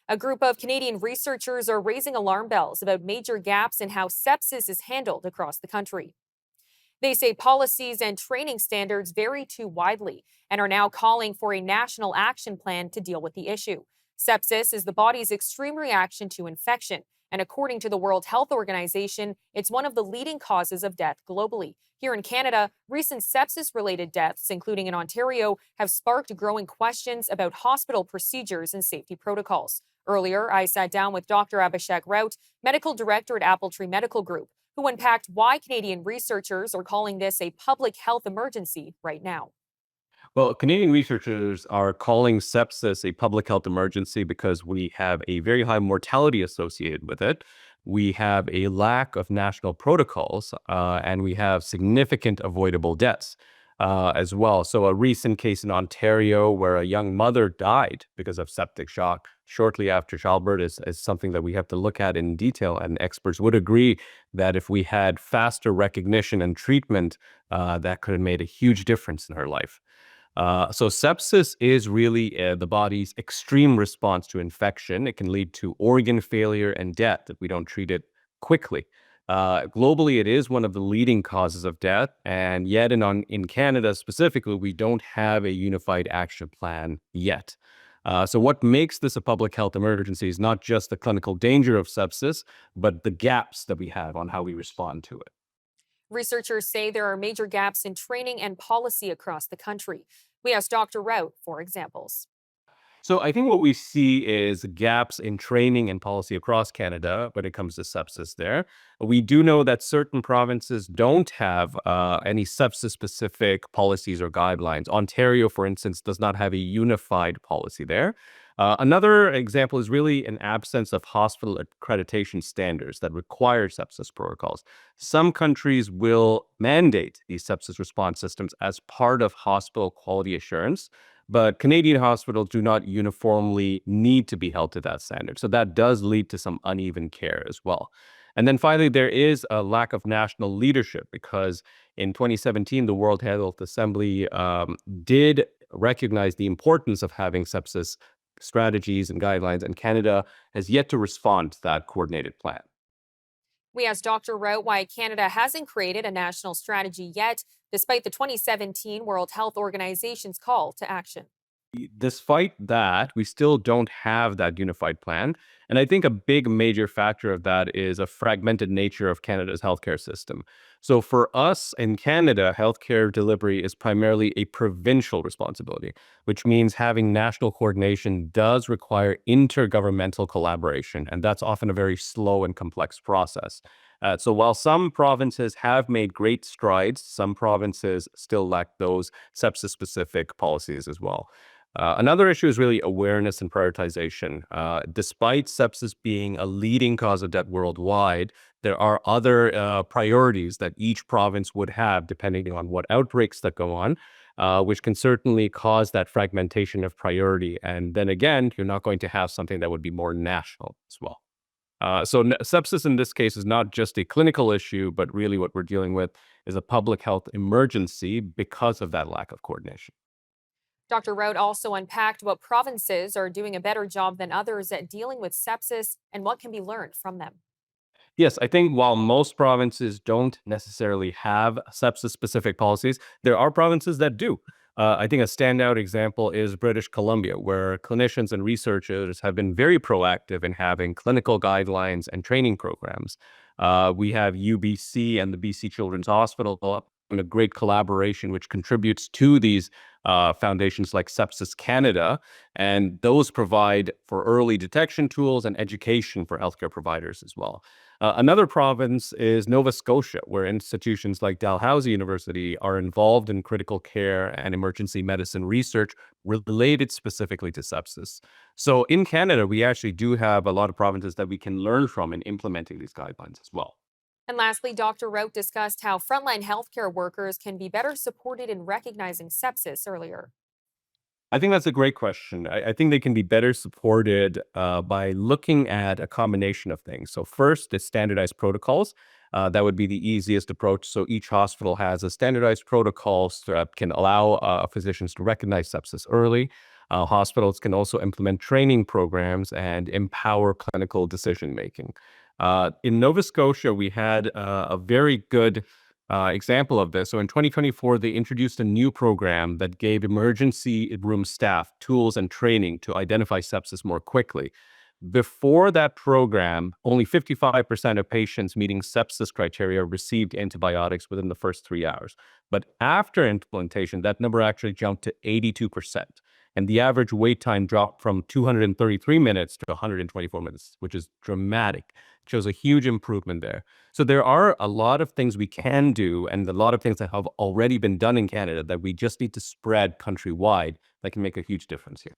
A group of Canadian researchers are raising alarm bells about major gaps in how sepsis is handled across the country. They say policies and training standards vary too widely and are now calling for a national action plan to deal with the issue. Sepsis is the body's extreme reaction to infection, and according to the World Health Organization, it's one of the leading causes of death globally. Here in Canada, recent sepsis related deaths, including in Ontario, have sparked growing questions about hospital procedures and safety protocols. Earlier, I sat down with Dr. Abhishek Rout, medical director at Appletree Medical Group, who unpacked why Canadian researchers are calling this a public health emergency right now. Well, Canadian researchers are calling sepsis a public health emergency because we have a very high mortality associated with it. We have a lack of national protocols, and we have significant avoidable deaths as well. So, a recent case in Ontario where a young mother died because of septic shock shortly after childbirth is something that we have to look at in detail. And experts would agree that if we had faster recognition and treatment, that could have made a huge difference in her life. So sepsis is really the body's extreme response to infection. It can lead to organ failure and death if we don't treat it quickly. Globally, it is one of the leading causes of death, and yet in Canada specifically, we don't have a unified action plan yet. So what makes this a public health emergency is not just the clinical danger of sepsis, but the gaps that we have on how we respond to it. Researchers say there are major gaps in training and policy across the country. We asked Dr. Rout for examples. So I think what we see is gaps in training and policy across Canada when it comes to sepsis there. We do know that certain provinces don't have any sepsis-specific policies or guidelines. Ontario, for instance, does not have a unified policy there. Another example is really an absence of hospital accreditation standards that require sepsis protocols. Some countries will mandate these sepsis response systems as part of hospital quality assurance, but Canadian hospitals do not uniformly need to be held to that standard. So that does lead to some uneven care as well. And then finally, there is a lack of national leadership because in 2017, the World Health Assembly did recognize the importance of having sepsis strategies and guidelines, and Canada has yet to respond to that coordinated plan. We asked Dr. Rout why Canada hasn't created a national strategy yet, despite the 2017 World Health Organization's call to action. Despite that, we still don't have that unified plan. And I think a big major factor of that is a fragmented nature of Canada's healthcare system. So for us in Canada, healthcare delivery is primarily a provincial responsibility, which means having national coordination does require intergovernmental collaboration. And that's often a very slow and complex process. So while some provinces have made great strides, some provinces still lack those sepsis specific policies as well. Another issue is really awareness and prioritization. Despite sepsis being a leading cause of death worldwide, there are other priorities that each province would have depending on what outbreaks that go on, which can certainly cause that fragmentation of priority. And then again, you're not going to have something that would be more national as well. So sepsis in this case is not just a clinical issue, but really what we're dealing with is a public health emergency because of that lack of coordination. Dr. Rout also unpacked what provinces are doing a better job than others at dealing with sepsis and what can be learned from them. Yes, I think while most provinces don't necessarily have sepsis specific policies, there are provinces that do. I think a standout example is British Columbia, where clinicians and researchers have been very proactive in having clinical guidelines and training programs. We have UBC and the BC Children's Hospital in a great collaboration, which contributes to these foundations like Sepsis Canada. And those provide for early detection tools and education for healthcare providers as well. Another province is Nova Scotia, where institutions like Dalhousie University are involved in critical care and emergency medicine research related specifically to sepsis. So in Canada, we actually do have a lot of provinces that we can learn from in implementing these guidelines as well. And lastly, Dr. Rout discussed how frontline healthcare workers can be better supported in recognizing sepsis earlier. I think that's a great question. I think they can be better supported by looking at a combination of things. So first, is standardized protocols. That would be the easiest approach. So each hospital has a standardized protocols that can allow physicians to recognize sepsis early. Hospitals can also implement training programs and empower clinical decision making. In Nova Scotia, we had a very good example of this. So in 2024, they introduced a new program that gave emergency room staff tools and training to identify sepsis more quickly. Before that program, only 55% of patients meeting sepsis criteria received antibiotics within the first 3 hours. But after implementation, that number actually jumped to 82%. And the average wait time dropped from 233 minutes to 124 minutes, which is dramatic. It shows a huge improvement there. So there are a lot of things we can do and a lot of things that have already been done in Canada that we just need to spread countrywide that can make a huge difference here.